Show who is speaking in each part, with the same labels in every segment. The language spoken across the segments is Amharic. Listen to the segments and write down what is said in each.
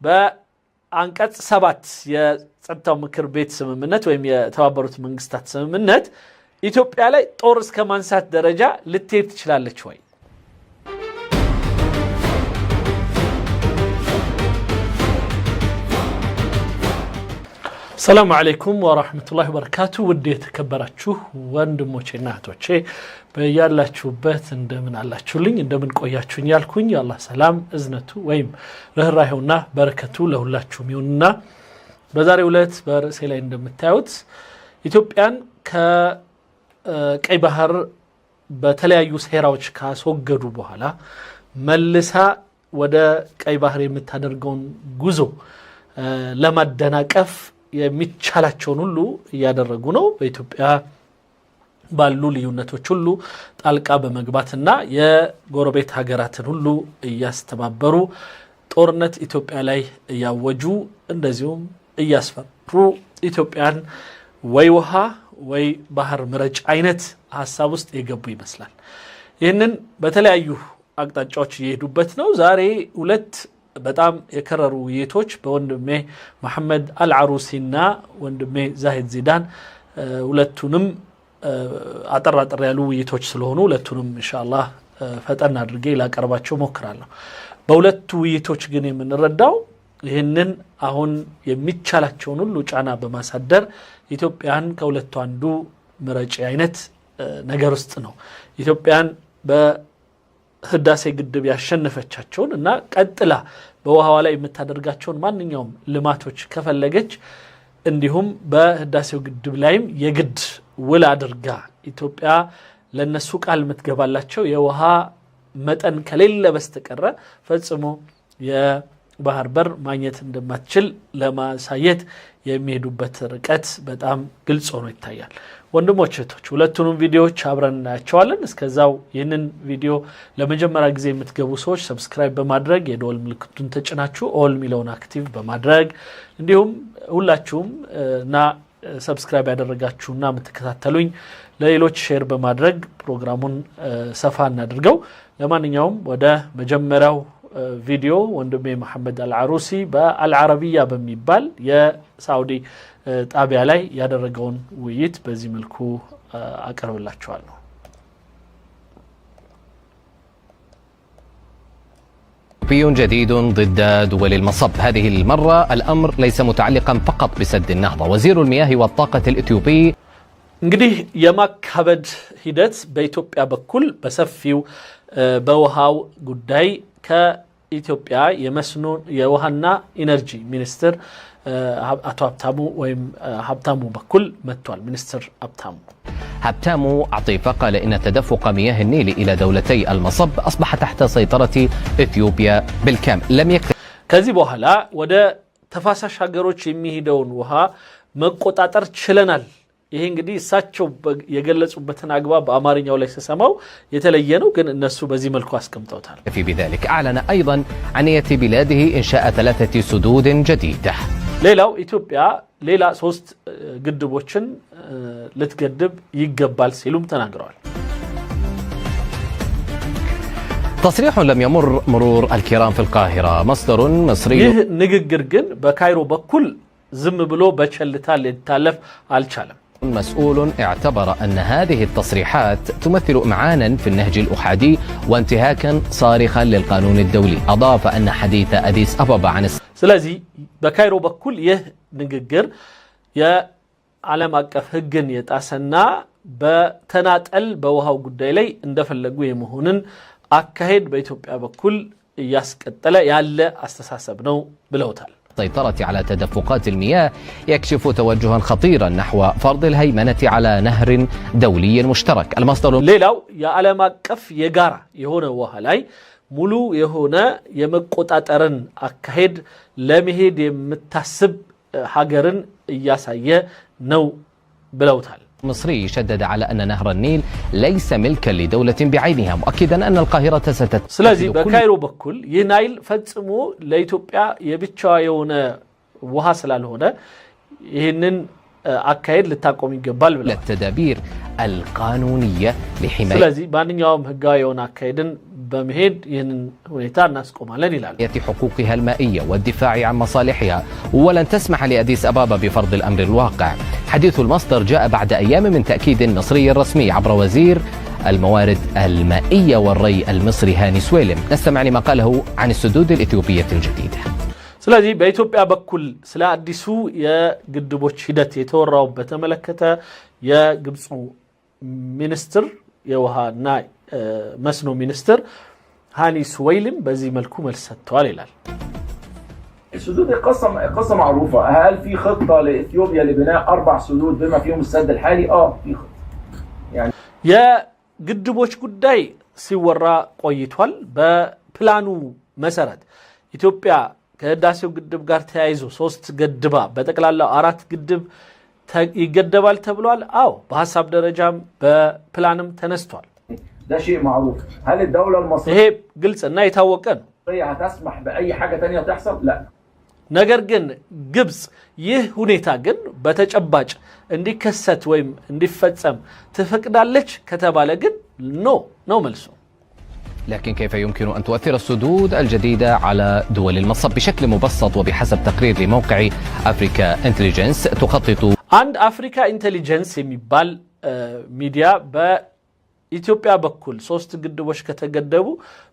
Speaker 1: በአንቀጽ 7 የጸጥታው ምክር ቤት ስምምነት ወይም የተባበሩት መንግስታት ስምምነት ኢትዮጵያ ላይ ጦር እስከ ማንሳት ደረጃ ልትሄድ ትችላለች ወይ? ሰላም አለይኩም ወራህመቱላሂ ወበረካቱ። ውድ የተከበራችሁ ወንድሞቼና እህቶቼ በያላችሁበት እንደምን አላችሁልኝ እንደምን ቆያችሁኝ ያልኩኝ የአላህ ሰላም እዝነቱ ወይም ርህራሄውና በረከቱ ለሁላችሁም ይሁንና በዛሬው ዕለት በርዕሴ ላይ እንደምታዩት ኢትዮጵያን ከቀይ ባህር በተለያዩ ሴራዎች ካስወገዱ በኋላ መልሳ ወደ ቀይ ባህር የምታደርገውን ጉዞ ለማደናቀፍ የሚቻላቸውን ሁሉ እያደረጉ ነው። በኢትዮጵያ ባሉ ልዩነቶች ሁሉ ጣልቃ በመግባትና የጎረቤት ሀገራትን ሁሉ እያስተባበሩ ጦርነት ኢትዮጵያ ላይ እያወጁ እንደዚሁም እያስፈሩ ኢትዮጵያን ወይ ውሃ ወይ ባህር ምረጭ አይነት ሐሳብ ውስጥ የገቡ ይመስላል። ይህንን በተለያዩ አቅጣጫዎች እየሄዱበት ነው። ዛሬ ሁለት በጣም የከረሩ ውይይቶች በወንድሜ መሐመድ አልዓሩሲና ወንድሜ ዛሂድ ዚዳን ሁለቱንም አጠራጠር ያሉ ውይይቶች ስለሆኑ ሁለቱንም ኢንሻአላህ ፈጠን አድርጌ ላቀርባቸው ሞክራለሁ። በሁለቱ ውይይቶች ግን የምንረዳው ይህንን አሁን የሚቻላቸውን ሁሉ ጫና በማሳደር ኢትዮጵያን ከሁለቱ አንዱ ምረጭ አይነት ነገር ውስጥ ነው። ኢትዮጵያን በህዳሴ ግድብ ያሸነፈቻቸውን እና ቀጥላ በውሃዋ ላይ የምታደርጋቸውን ማንኛውም ልማቶች ከፈለገች እንዲሁም በህዳሴው ግድብ ላይም የግድ ውል አድርጋ ኢትዮጵያ ለነሱ ቃል የምትገባላቸው የውሃ መጠን ከሌለ በስተቀረ ፈጽሞ የባህር በር ማግኘት እንደማትችል ለማሳየት የሚሄዱበት ርቀት በጣም ግልጽ ሆኖ ይታያል። ወንድሞች እህቶች ሁለቱንም ቪዲዮዎች አብረን እናያቸዋለን። እስከዛው ይህንን ቪዲዮ ለመጀመሪያ ጊዜ የምትገቡ ሰዎች ሰብስክራይብ በማድረግ የደወል ምልክቱን ተጭናችሁ ኦል ሚለውን አክቲቭ በማድረግ እንዲሁም ሁላችሁም እና ሰብስክራይብ ያደረጋችሁና የምትከታተሉኝ ለሌሎች ሼር በማድረግ ፕሮግራሙን ሰፋ እናድርገው። ለማንኛውም ወደ መጀመሪያው ቪዲዮ ወንድሜ መሐመድ አልዓሩሲ በአልዓረቢያ በሚባል የሳውዲ ጣቢያ ላይ ያደረገውን ውይይት በዚህ መልኩ አቀርብላችኋለሁ።
Speaker 2: جديد ضد دول المصب. هذه المرة الأمر ليس متعلقا فقط بسد النهضة. وزير المياه والطاقة الإثيوبي
Speaker 1: እንግዲህ የማካበድ ሂደት በኢትዮጵያ በኩል በሰፊው በውሃው ጉዳይ ከኢትዮጵያ የመስኖ የውሃና ኢነርጂ ሚኒስትር አቶ ሀብታሙ ወይም ሀብታሙ በኩል መጥቷል። ሚኒስትር
Speaker 2: هبتامو عطيفة قال إن تدفق مياه النيل إلى دولتي المصب أصبح تحت سيطرة إثيوبيا بالكامل. لم يكتب
Speaker 1: ከዚህ በኋላ ወደ ተፋሳሽ ሀገሮች የሚሄደውን ውሃ መቆጣጠር ችለናል። ይሄ እንግዲህ እሳቸው የገለጹበትን አግባብ በአማርኛው ላይ ተሰማው የተለየ ነው፣ ግን እነሱ በዚህ መልኩ አስቀምጠውታል።
Speaker 2: في بذلك أعلن أيضا عن نية بلاده إنشاء 3 سدود جديدة.
Speaker 1: ሌላው ኢትዮጵያ ሌላ 3 ግድቦችን ልትገድብ ይገባል ሲሉም ተናግረዋል።
Speaker 2: تصريح لم يمر مرور الكرام في القاهرة. مصدر مصري
Speaker 1: ይህ ንግግር ግን በካይሮ በኩል ዝም ብሎ በቸልታ ሊታለፍ አልቻለም።
Speaker 2: مسؤول اعتبر أن هذه التصريحات تمثل إمعانا في النهج الأحادي وانتهاكا صارخا للقانون الدولي. أضاف أن حديث أديس أبابا عن
Speaker 1: ስለዚህ በካይሮ በኩል ይህ ንግግር የዓለም አቀፍ ሕግን የጣሰና በተናጠል በውሃው ጉዳይ ላይ እንደፈለጉ የመሆንን አካሄድ በኢትዮጵያ በኩል እያስቀጠለ ያለ አስተሳሰብ ነው ብለውታል።
Speaker 2: السيطرة على تدفقات المياه يكشف توجها خطيرا نحو فرض الهيمنة على نهر دولي مشترك. المصدر
Speaker 1: ሌላው የዓለም አቀፍ የጋራ የሆነ ውሃ ላይ ሙሉ የሆነ የመቆጣጠርን አካሄድ ለመሄድ የምታስብ ሀገርን እያሳየ ነው ብለውታል።
Speaker 2: مصري شدد على أن نهر النيل ليس ملكا لدولة بعينها مؤكدا أن القاهرة
Speaker 1: ስለዚህ በካይሮ በኩል ይህ ናይል ፈጽሞ ለኢትዮጵያ የብቻዋ የሆነ ውሃ ስላልሆነ ይህንን አካሄድ ልታቆም ይገባል ብለዋል።
Speaker 2: التدابير القانونية لحماية
Speaker 1: ስለዚህ ማንኛውም ህጋዊ የሆነ አካሄድን በመሄድ ይህንን ሁኔታ እናስቆማለን ይላል።
Speaker 2: حقوقها المائية والدفاع عن مصالحها ولن تسمح لأديس أبابا بفرض الأمر الواقع. حديث المصدر جاء بعد أيام من تأكيد مصري رسمي عبر وزير الموارد المائية والري المصري هاني سويلم. نستمع لما قاله عن السدود الإثيوبية الجديدة.
Speaker 1: ስለዚህ በኢትዮጵያ በኩል ስለ አዲሱ የግድቦች ሂደት የተወራው በተመለከተ የግብፁ ሚኒስትር የውሃና መስኖ ሚኒስትር هاني سويلم በዚህ መልኩ መልስ ሰጥተዋል ይላል።
Speaker 3: السدود قصة معروفة. هل في خطة لإثيوبيا لبناء 4 سدود بما فيهم السد الحالي؟ في خطة. يعني
Speaker 1: የግድቦች ጉዳይ ሲወራ ቆይቷል። በፕላኑ መሰረት ኢትዮጵያ ከህዳሴው ግድብ ጋር ተያይዞ 3 ገድባ በጠቅላላው 4 ግድብ ይገደባል ተብሏል። አዎ በሐሳብ ደረጃም በፕላንም ተነስቷል።
Speaker 3: ده شيء معروف. هل الدولة المصرية
Speaker 1: ይሄ ግልጽና የታወቀ ነው።
Speaker 3: هتسمح بأي حاجة تانية تحصل؟ لا.
Speaker 1: ነገር ግን ግብጽ ይህ ሁኔታ ግን በተጨባጭ እንዲከሰት ወይም እንዲፈጸም ትፈቅዳለች ከተባለ ግን ነው መልሱ።
Speaker 2: لكن كيف يمكن أن تؤثر السدود الجديدة على دول المصب؟ بشكل مبسط وبحسب تقرير لموقع أفريكا إنتليجنس تخطط
Speaker 1: عند أفريكا إنتليجنس የሚባል ሚዲያ በኢትዮጵያ በኩል 3 ግድቦች ከተገደቡ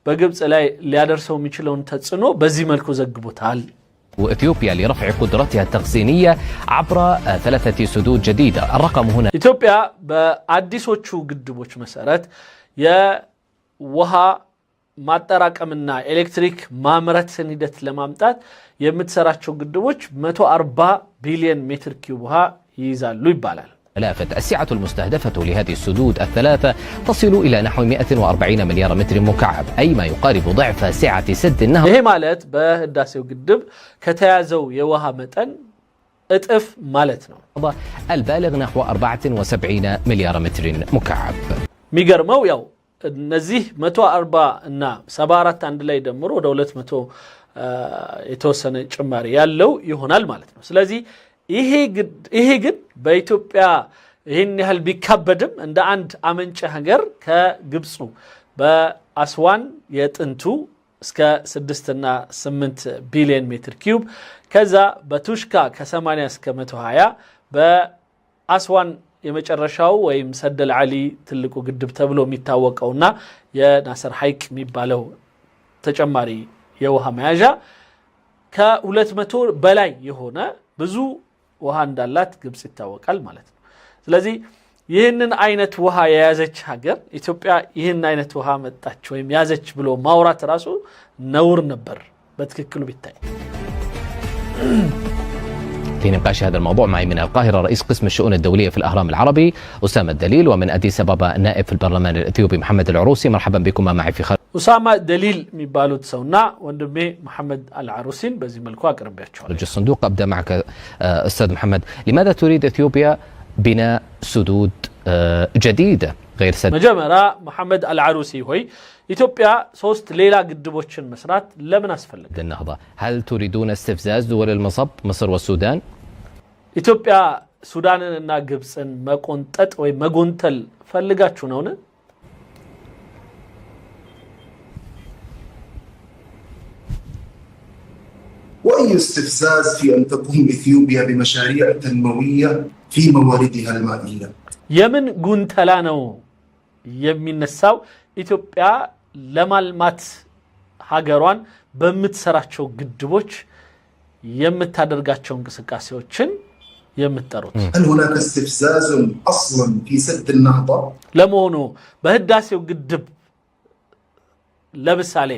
Speaker 1: በግብጽ ላይ ሊያደርሰው የሚችለውን ተጽዕኖ በዚህ መልኩ ዘግቦታል።
Speaker 2: وإثيوبيا لرفع قدرتها التخزينية عبر 3 سدود جديدة. الرقم هنا
Speaker 1: ኢትዮጵያ በአዲሶቹ ግድቦች መሰረት የውሃ ማጠራቀምና ኤሌክትሪክ ማምረትን ሂደት ለማምጣት የምትሰራቸው ግድቦች 140 ቢሊዮን ሜትር ኪዩብ ውሃ ይይዛሉ ይባላል።
Speaker 2: السعة المستهدفة لهذه السدود الثلاثة تصل إلى نحو 140 مليار متر مكعب، أي ما يقارب ضعف سعة سد النهر.
Speaker 1: ይሄ ማለት በህዳሴው ግድብ ከተያዘው የውሃ መጠን እጥፍ ማለት ነው።
Speaker 2: البالغ نحو 74 مليار متر مكعب.
Speaker 1: የሚገርመው ያው እነዚህ 140 እና 74 አንድ ላይ ደምሮ ወደ 200 የተወሰነ ጭማሪ ያለው ይሆናል ማለት ነው። ስለዚህ ይሄ ግን በኢትዮጵያ ይሄን ያህል ቢካበድም እንደ አንድ አመንጭ ሀገር ከግብፁ በአስዋን የጥንቱ እስከ 6 እና 8 ቢሊዮን ሜትር ኪዩብ ከዛ በቱሽካ ከ80 እስከ 120 በአስዋን የመጨረሻው ወይም ሰደል አሊ ትልቁ ግድብ ተብሎ የሚታወቀውና የናሰር ሐይቅ የሚባለው ተጨማሪ የውሃ መያዣ ከ200 በላይ የሆነ ብዙ ውሃ እንዳላት ግብጽ ይታወቃል ማለት ነው። ስለዚህ ይህንን አይነት ውሃ የያዘች ሀገር ኢትዮጵያ ይህን አይነት ውሃ መጣች ወይም ያዘች ብሎ ማውራት ራሱ ነውር ነበር በትክክሉ ቢታይ።
Speaker 2: في نقاش هذا الموضوع معي من القاهرة رئيس قسم الشؤون الدولية في الأهرام العربي أسامة دليل، ومن أديس أبابا النائب في البرلمان الإثيوبي محمد العروسي. مرحبا بكم معي في خارج.
Speaker 1: أسامة دليل ميبالو تسونا وندمي محمد العروسين بزي ملكو أقرب بيتشوال
Speaker 2: الصندوق. أبدأ معك أستاذ محمد، لماذا تريد إثيوبيا بناء سدود جديدة غير سد؟
Speaker 1: مجمرة محمد العروسي هوي ኢትዮጵያ 3 ሌላ ግድቦችን መስራት ለምን አስፈለገ?
Speaker 2: النهضة، هل تريدون استفزاز دول المصب مصر والسودان؟
Speaker 1: ኢትዮጵያ ሱዳንንና ግብፅን መቆንጠጥ ወይ መጎንተል ፈልጋችሁ ነውን?
Speaker 4: وأي استفزاز في أن تقوم إثيوبيا بمشاريع تنموية في مواردها المائية؟
Speaker 1: የምን ጉንተላ ነው የሚነሳው? ኢትዮጵያ ለማልማት ሀገሯን በምትሰራቸው ግድቦች የምታደርጋቸው እንቅስቃሴዎችን የምትጠሩት?
Speaker 4: هل هناك استفزاز أصلا في سد النهضة؟
Speaker 1: ለመሆኑ በህዳሴው ግድብ ለምሳሌ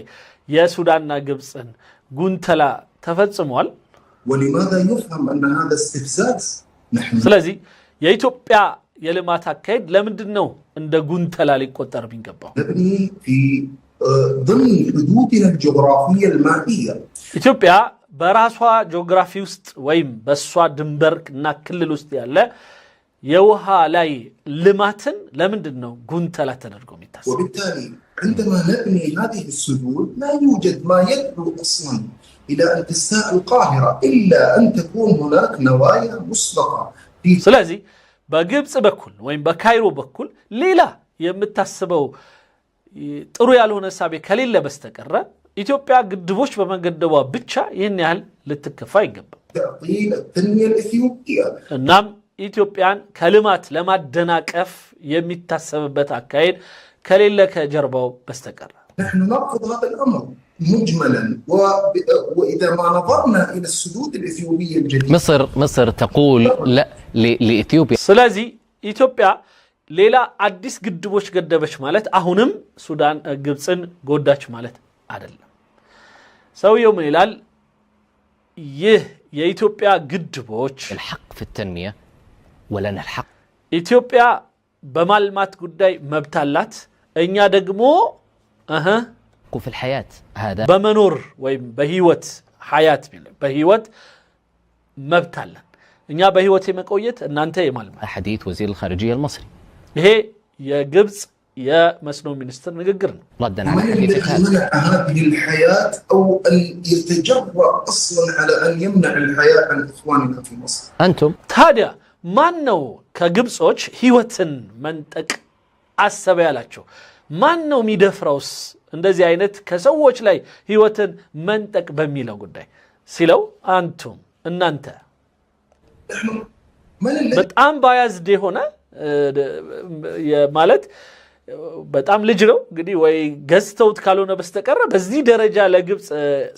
Speaker 1: የሱዳንና ግብፅን ጉንተላ ተፈጽሟል?
Speaker 4: ولماذا يفهم أن هذا استفزاز؟
Speaker 1: ስለዚህ የኢትዮጵያ የልማት አካሄድ ለምንድነው እንደ ጉንተላ ሊቆጠር ቢንገባው?
Speaker 4: نبني في ضمن حدودنا الجغرافية المائية.
Speaker 1: ኢትዮጵያ በራሷ ጂኦግራፊ ውስጥ ወይም በሷ ድንበርና ክልል ውስጥ ያለ የውሃ ላይ ልማትን ለምንድነው ጉንተላ ተደርጎ የሚታሰበው?
Speaker 4: وبالتالي عندما نبني هذه السدود لا يوجد ما يدعو أصلا إلى أن تستاء القاهرة إلا أن تكون هناك نوايا مسبقة
Speaker 1: ስለዚህ በግብጽ በኩል ወይም በካይሮ በኩል ሌላ የምታስበው ጥሩ ያልሆነ ሳቤ ከሌለ በስተቀር ኢትዮጵያ ግድቦች በመገደቧ ብቻ ይህን ያህል ልትከፋ ይገባል። እናም ኢትዮጵያን ከልማት ለማደናቀፍ የሚታሰብበት አካሄድ ከሌለ ከጀርባው በስተቀር
Speaker 4: نحن نرفض هذا الأمر مجملا وإذا ما نظرنا إلى السدود الإثيوبية الجديدة
Speaker 2: مصر تقول لا لإثيوبيا
Speaker 1: ስለዚህ ኢትዮጵያ ሌላ አዲስ ግድቦች ገደበች ማለት አሁንም ሱዳን ግብጽን ጎዳች ማለት አይደለም። ሰውየው ምን ይላል? ይህ የኢትዮጵያ ግድቦች
Speaker 2: الحق في التنمية ولنا الحق
Speaker 1: ኢትዮጵያ በማልማት ጉዳይ መብት አላት፣ እኛ ደግሞ
Speaker 2: في الحياة هذا
Speaker 1: በመኖር ወይም በህይወት ሐያት በህይወት መብት አለን፣ እኛ በህይወት የመቆየት እናንተ የማልማት።
Speaker 2: حديث وزير الخارجية المصري
Speaker 1: ይሄ የግብጽ የመስኖ ሚኒስትር ንግግር ነው።
Speaker 2: ردا على حديث
Speaker 4: هذه الحياة أو أن يتجرأ أصلا على أن يمنع الحياة عن إخواننا في مصر
Speaker 2: أنتم
Speaker 1: ታዲያ ማን ነው ከግብጾች ህይወትን መንጠቅ አሰበ ያላቸው? ማን ነው የሚደፍረውስ እንደዚህ አይነት ከሰዎች ላይ ህይወትን መንጠቅ በሚለው ጉዳይ ሲለው አንቱም እናንተ በጣም ባያዝድ የሆነ ማለት በጣም ልጅ ነው እንግዲህ ወይ ገዝተውት ካልሆነ በስተቀር በዚህ ደረጃ ለግብጽ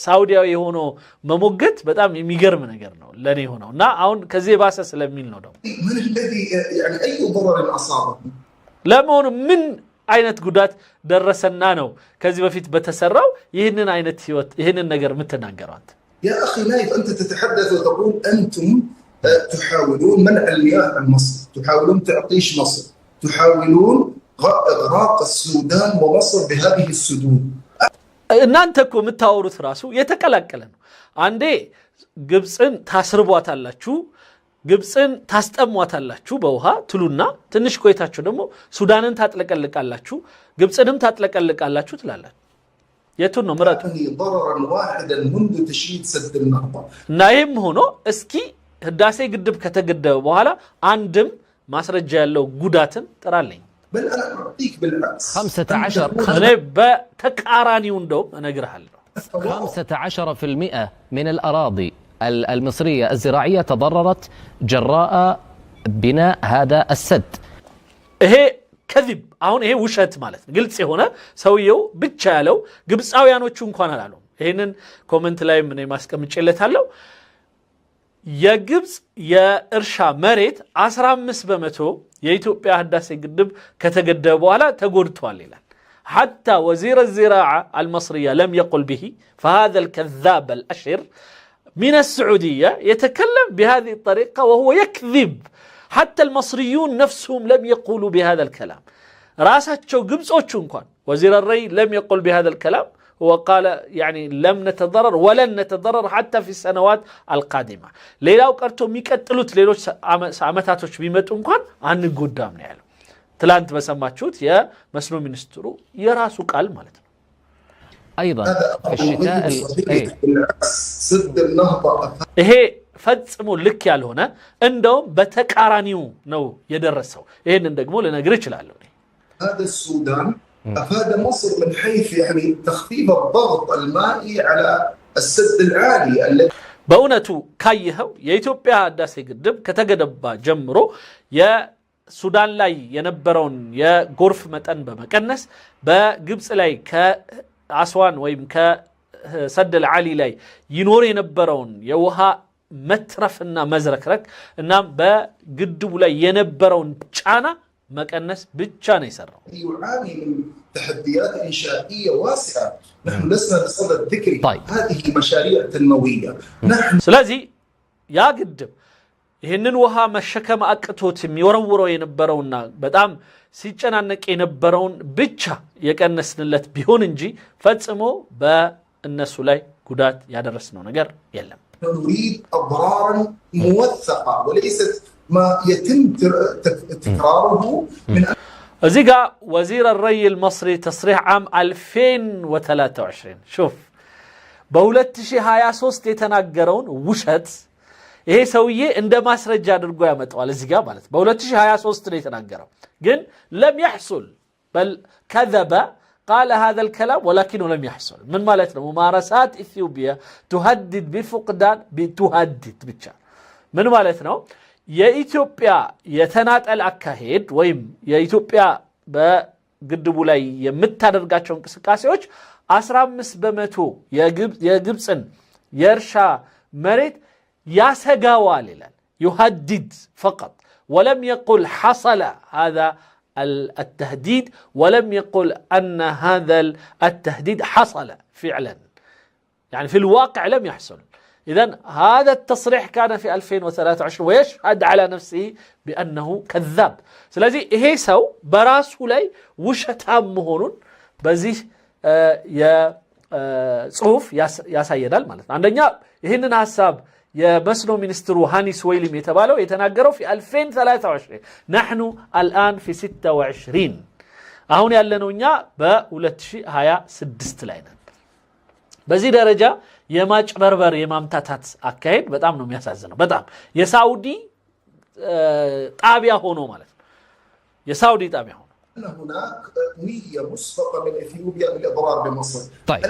Speaker 1: ሳውዲያዊ የሆነው መሞገት በጣም የሚገርም ነገር ነው ለኔ ሆነው እና አሁን ከዚህ ባሰ ስለሚል ነው ደግሞ
Speaker 4: من الذي يعني أي ضرر أصابه
Speaker 1: ለመሆኑ ምን አይነት ጉዳት ደረሰና ነው ከዚህ በፊት በተሰራው ይህንን አይነት ህይወት ይህንን ነገር የምትናገረው አንተ?
Speaker 4: يا أخي نايف أنت تتحدث وتقول أنتم تحاولون منع المياه عن مصر، تحاولون تعطيش مصر، تحاولون إغراق السودان ومصر بهذه السدود.
Speaker 1: እናንተ እኮ የምታወሩት ራሱ የተቀላቀለ ነው። አንዴ ግብጽን ታስርቧታላችሁ፣ ግብጽን ታስጠሟታላችሁ በውሃ ትሉና ትንሽ ቆይታችሁ ደግሞ ሱዳንን ታጥለቀልቃላችሁ፣ ግብጽንም ታጥለቀልቃላችሁ ትላላችሁ። የቱን ነው ምረጡ?
Speaker 4: ضررا واحدا منذ تشييد سد النهضة.
Speaker 1: እና ይህም ሆኖ እስኪ ህዳሴ ግድብ ከተገደበ በኋላ አንድም ማስረጃ ያለው ጉዳትን ጥራለኝ።
Speaker 4: بل أنا أعطيك بالعكس
Speaker 2: 15
Speaker 1: እኔ በተቃራኒው እንደውም እነግርሃለሁ
Speaker 2: 15% من الأراضي المصرية الزراعية تضررت جراء بناء هذا السد.
Speaker 1: ይሄ ከذب አሁን ይሄ ውሸት ማለት ነው። ግልጽ የሆነ ሰውየው ብቻ ያለው ግብጻውያኖቹ እንኳን አላሉም። ይሄንን ኮሜንት ላይ ምን ማስቀምጬለታለሁ። የግብጽ የእርሻ መሬት 15% የኢትዮጵያ ህዳሴ ግድብ ከተገደበ በኋላ ተጎድቷል ይላል። حتى وزير الزراعة المصرية لم يقل به، فهذا الكذاب الأشر من السعودية يتكلم بهذه الطريقة وهو يكذب. حتى المصريون نفسهم لم يقولوا بهذا الكلام. راساتشو قبصوتشو كان وزير الري لم يقل بهذا الكلام، وقال يعني لم نتضرر ولن نتضرر حتى في السنوات القادمة. ليلاو قرتو ميكتلوت ليلوش عمتاتوش بيمتون كان عن قدام نعلم. تلانت بسماتشوت يا مسنو منسترو يراسو قال مالتنا
Speaker 2: أيضا في الشتاء
Speaker 4: سد النهضة
Speaker 1: ይሄ ፈጽሞ ልክ ያልሆነ እንደውም በተቃራኒው ነው የደረሰው። ይሄንን ደግሞ ልነግር እችላለሁ።
Speaker 4: هذا السودان أفاد مصر من حيث يعني تخفيف الضغط المائي على السد العالي الذي
Speaker 1: በእውነቱ ካየኸው የኢትዮጵያ ህዳሴ ግድብ ከተገደባ ጀምሮ የሱዳን ላይ የነበረውን የጎርፍ መጠን በመቀነስ በግብጽ ላይ ከአስዋን ወይም ከሰድ አልዓሊ ላይ ይኖር የነበረውን የውሃ መትረፍና መዝረክረክ እና በግድቡ ላይ የነበረውን ጫና መቀነስ ብቻ ነው የሰራው።
Speaker 4: يعاني من تحديات إنشائية واسعة. نحن لسنا بصدد ذكر هذه مشاريع تنموية. نحن
Speaker 1: ስለዚህ ያ ግድብ ይህንን ውሃ መሸከም አቅቶት የሚወረውረው የነበረውና በጣም ሲጨናነቅ የነበረውን ብቻ የቀነስንለት ቢሆን እንጂ ፈጽሞ በእነሱ ላይ ጉዳት ያደረስነው ነገር የለም።
Speaker 4: نريد أضرارا موثقة وليست ما يتم تكراره من
Speaker 1: እዚህ ጋር وزير الري المصري تصريح عام 2023 شوف በ2023 የተናገረውን ውሸት ይሄ ሰውዬ እንደ ማስረጃ አድርጎ ያመጣዋል እዚህ ጋር ማለት በ2023 ነው የተናገረው ግን ለም يحصل بل كذب قال هذا الكلام ولكنه لم يحصل من مالتنا ممارسات إثيوبيا تهدد بفقدان بتهدد ብቻ من مالتنا የኢትዮጵያ የተናጠል አካሄድ ወይም የኢትዮጵያ በግድቡ ላይ የምታደርጋቸው እንቅስቃሴዎች 15% የግብጽን የእርሻ መሬት ያሰጋዋል ይላል يهدد فقط ولم يقل حصل هذا التهديد ولم يقل أن هذا التهديد حصل فعلا يعني في الواقع لم يحصل إذن هذا التصريح كان في 2023 ويشهد على نفسه بأنه كذاب سلازي إيه سو براسه لي وشتام مهونون بزيه صحف ياسايدال مالتنا عندنا ይህንን ሐሳብ የመስኖ ሚኒስትሩ ሃኒስ ወይሊም የተባለው የተናገረው في 2023 نحن الآن في 26 አሁን ያለነው እኛ በ2026 ላይ ነን በዚህ ደረጃ የማጭበርበር የማምታታት አካሄድ በጣም ነው የሚያሳዝነው በጣም የሳውዲ ጣቢያ ሆኖ ማለት ነው የሳውዲ ጣቢያ ሆኖ
Speaker 4: هناك نية مسبقة من إثيوبيا بالإضرار بمصر.
Speaker 2: طيب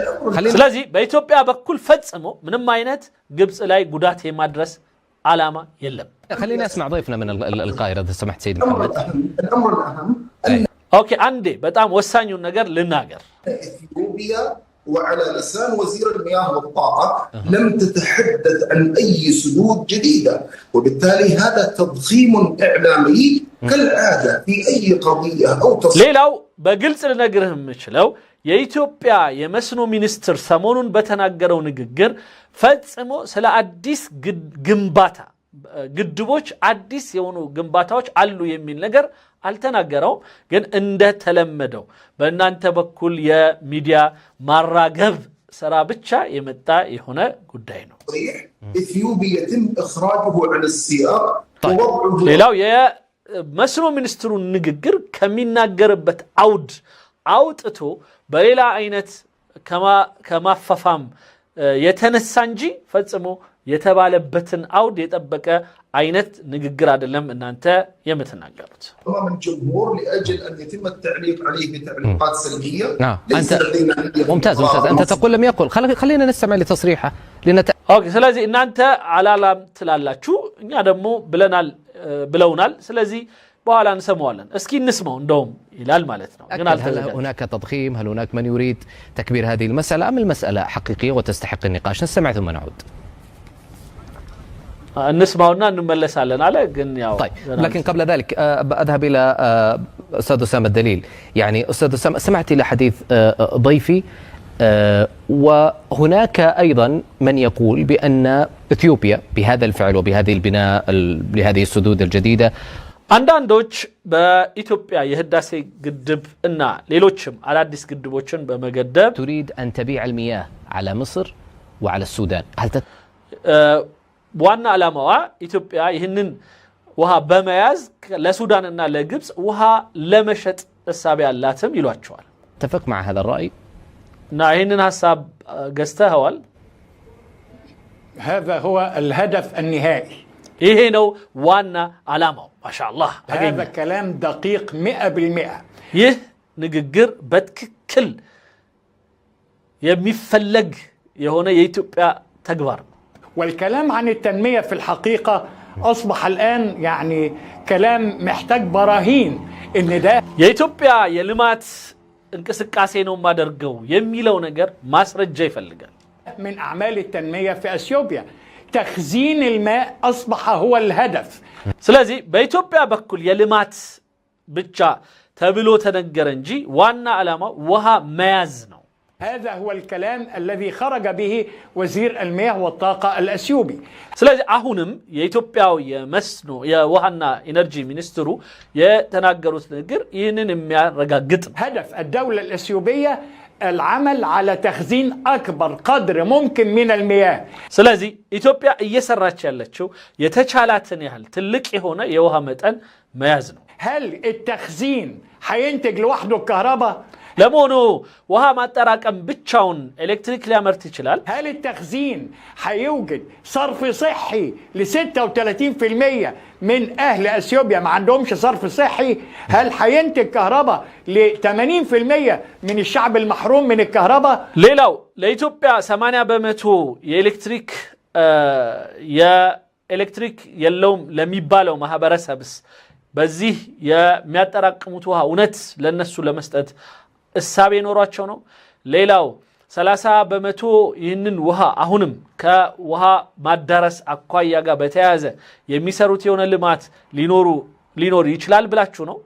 Speaker 1: ስለዚህ በኢትዮጵያ በኩል ፈጽሞ ምንም አይነት ግብጽ ላይ ጉዳት የማድረስ ዓላማ የለም
Speaker 2: خليني اسمع ضيفنا من القاهرة اذا سمحت سيد محمد.
Speaker 4: الأمر الأهم
Speaker 1: اوكي عندي በጣም ወሳኙን ነገር ልናገር
Speaker 4: إثيوبيا وعلى لسان وزير المياه والطاقة لم تتحدث عن أي سدود جديدة وبالتالي هذا تضخيم إعلامي كالعادة في أي قضية أو تصريح
Speaker 1: ሌላው በግልጽ ልነግርህ የምችለው የኢትዮጵያ የመስኖ ሚኒስትር ሰሞኑን በተናገረው ንግግር ፈጽሞ ስለ አዲስ ግንባታ ግድቦች አዲስ የሆኑ ግንባታዎች አሉ የሚል ነገር አልተናገረውም ግን እንደተለመደው በእናንተ በኩል የሚዲያ ማራገብ ስራ ብቻ የመጣ የሆነ ጉዳይ ነው
Speaker 4: إثيوبيا يتم إخراجه عن السياق ووضعه
Speaker 1: ሌላው የመስኖ ሚኒስትሩ ንግግር ከሚናገርበት አውጥቶ በሌላ አይነት ከማፈፋም የተነሳ እንጂ ፈጽሞ የተባለበትን አውድ የጠበቀ አይነት ንግግር አይደለም እናንተ የምትናገሩት
Speaker 4: أمام الجمهور لأجل أن يتم التعليق عليه بتعليقات سلبية
Speaker 2: أنت ممتاز أنت تقول لم يقل خلينا نستمع لتصريحه
Speaker 1: اوكي ስለዚህ እናንተ አላላም ትላላችሁ እኛ ደግሞ ብለውናል ስለዚህ በኋላ እንሰማዋለን እስኪ እንስማው እንደውም ይላል ማለት ነው
Speaker 2: ግን هل هناك تضخيم هل هناك من يريد تكبير هذه المسألة أم المسألة حقيقية وتستحق النقاش نستمع ثم نعود
Speaker 1: نسمعنا نملسالن على ግን ያው
Speaker 2: طيب لكن قبل ذلك أذهب إلى أستاذ أسامة الدليل يعني أستاذ أسامة سمعت إلى حديث ضيفي وهناك أيضا من يقول بأن إثيوبيا بهذا الفعل وبهذه البناء لهذه السدود الجديدة
Speaker 1: አንዳንዶች በኢትዮጵያ የህዳሴ ግድብ እና ሌሎችም አዳዲስ ግድቦችን በመገደብ
Speaker 2: تريد أن تبيع المياه على مصر وعلى السودان هل
Speaker 1: ዋና ዓላማዋ ኢትዮጵያ ይህንን ውሃ በመያዝ ለሱዳንና ለግብጽ ውሃ ለመሸጥ እሳቤ ያላትም ይሏቸዋል
Speaker 2: تتفق مع هذا الرأي
Speaker 1: እና ይህንን ሐሳብ ገዝተኸዋል
Speaker 5: هذا هو الهدف النهائي
Speaker 1: ይሄ ነው ዋና ዓላማው ማሻአላህ
Speaker 5: هذا كلام دقيق 100%
Speaker 1: ይህ ንግግር በትክክል የሚፈለግ የሆነ የኢትዮጵያ ተግባር
Speaker 5: والكلام عن التنمية في الحقيقة أصبح الآن يعني كلام محتاج براهين إن ده
Speaker 1: የኢትዮጵያ የልማት እንቅስቃሴ ነው ማደርገው የሚለው ነገር ማስረጃ ይፈልጋል
Speaker 5: من أعمال التنمية في أثيوبيا تخزين الماء أصبح هو الهدف
Speaker 1: ስለዚህ በኢትዮጵያ በኩል የልማት ብቻ ተብሎ ተነገረ እንጂ ዋና ዓላማው ውሃ መያዝ ነው
Speaker 5: هذا هو الكلام الذي خرج به وزير المياه والطاقة الأثيوبي
Speaker 1: ስለዚህ አሁንም የኢትዮጵያው የመስኖ የውሃና ኢነርጂ ሚኒስትሩ የተናገሩት ነገር ይህንን የሚያረጋግጥ
Speaker 5: هدف الدولة الأثيوبية العمل على تخزين أكبر قدر ممكن من المياه
Speaker 1: ስለዚህ ኢትዮጵያ እየሰራች ያለችው የተቻላትን ያህል ትልቅ የሆነ የውሃ መጠን መያዝ ነው
Speaker 5: هل التخزين هينتج لوحده الكهرباء
Speaker 1: ለመሆኑ ውሃ ማጠራቀም ብቻውን ኤሌክትሪክ ሊያመርት ይችላል?
Speaker 5: هل التخزين هيوجد صرف صحي ل 36% من أهل أثيوبيا ما عندهمش صرف صحي؟ هل هينتج كهرباء ل 80% من الشعب المحروم من الكهرباء؟
Speaker 1: ሌላው ለኢትዮጵያ 80% የኤሌክትሪክ የለውም ለሚባለው ማህበረሰብስ በዚህ የሚያጠራቅሙት ውሃ እውነት ለነሱ ለመስጠት እሳቤ ኖሯቸው ነው? ሌላው 30% ይህንን ውሃ አሁንም ከውሃ ማዳረስ አኳያ ጋር በተያያዘ የሚሰሩት የሆነ ልማት ሊኖር ይችላል ብላችሁ ነው?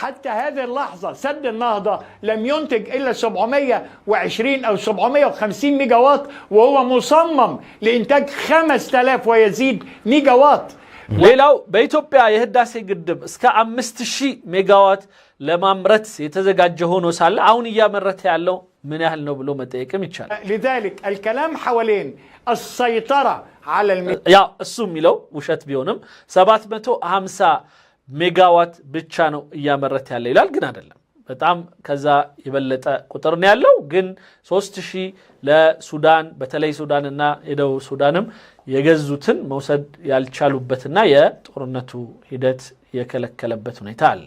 Speaker 5: حتى هذه اللحظة سد النهضة لم ينتج إلا 720 أو 750 ميجا وات وهو مصمم لإنتاج 5000 ويزيد ميجا وات.
Speaker 1: ሌላው በኢትዮጵያ የህዳሴ ግድብ እስከ 5000 ሜጋዋት ለማምረት የተዘጋጀ ሆኖ ሳለ አሁን እያመረተ ያለው ምን ያህል ነው ብሎ መጠየቅም ይቻላል።
Speaker 5: لذلك الكلام حوالين السيطرة على
Speaker 1: ያ እሱ የሚለው ውሸት ቢሆንም 750 ሜጋዋት ብቻ ነው እያመረተ ያለ ይላል። ግን አይደለም፣ በጣም ከዛ የበለጠ ቁጥር ነው ያለው። ግን 3000 ለሱዳን በተለይ ሱዳንና የደቡብ ሱዳንም የገዙትን መውሰድ ያልቻሉበትና የጦርነቱ ሂደት የከለከለበት ሁኔታ አለ።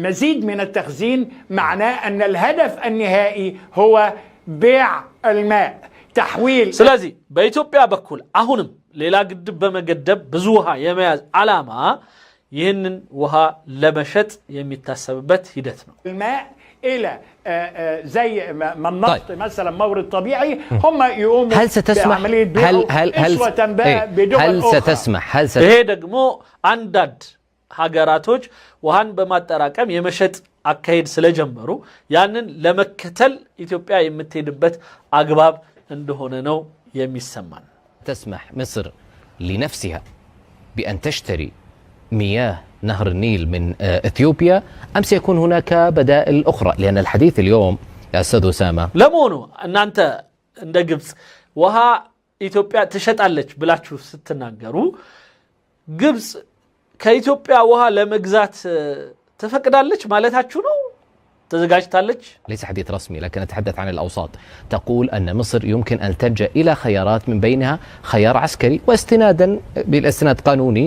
Speaker 5: مزيد من التخزين معناه أن الهدف النهائي هو بيع الماء تحويل.
Speaker 1: ስለዚህ በኢትዮጵያ በኩል አሁንም ሌላ ግድብ በመገደብ ብዙ ውሃ የመያዝ ዓላማ ይህንን ውሃ ለመሸጥ የሚታሰብበት ሂደት ነው።
Speaker 5: الماء إلى زي ما النفط مثلا مورد طبيعي هم يقوموا بعملية بيعه أسوة بدول أخرى.
Speaker 1: ይሄ ደግሞ አንዳንድ ሀገራቶች ውሃን በማጠራቀም የመሸጥ አካሄድ ስለጀመሩ ያንን ለመከተል ኢትዮጵያ የምትሄድበት አግባብ እንደሆነ ነው የሚሰማን።
Speaker 2: تسمح مصر لنفسها بأن تشتري مياه نهر النيل من إثيوبيا أم سيكون هناك بدائل أخرى؟ لأن الحديث اليوم يا أستاذ أسامة
Speaker 1: لمونو أن أنت عند جبس وها إثيوبيا تشتعلج بلاتشو ستناقرو جبس كإثيوبيا وها لمجزات تفقدالج مالتها شنو؟ تزجاجتالج؟
Speaker 2: ليس حديث رسمي لكن أتحدث عن الأوساط. تقول أن مصر يمكن أن تلجأ إلى خيارات من بينها خيار عسكري واستنادا بالاستناد قانوني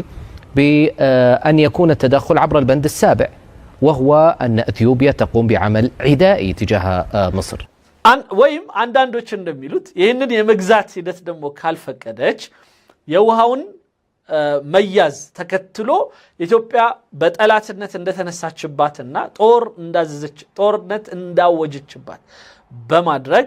Speaker 2: بأن يكون التدخل عبر البند السابع وهو أن إثيوبيا تقوم بعمل عدائي تجاه مصر.
Speaker 1: ወይም አንዳንዶች እንደሚሉት ይህንን የመግዛት ሂደት ደግሞ ካልፈቀደች የውሃውን መያዝ ተከትሎ ኢትዮጵያ በጠላትነት እንደተነሳችባትና ጦርነት እንዳወጀችባት በማድረግ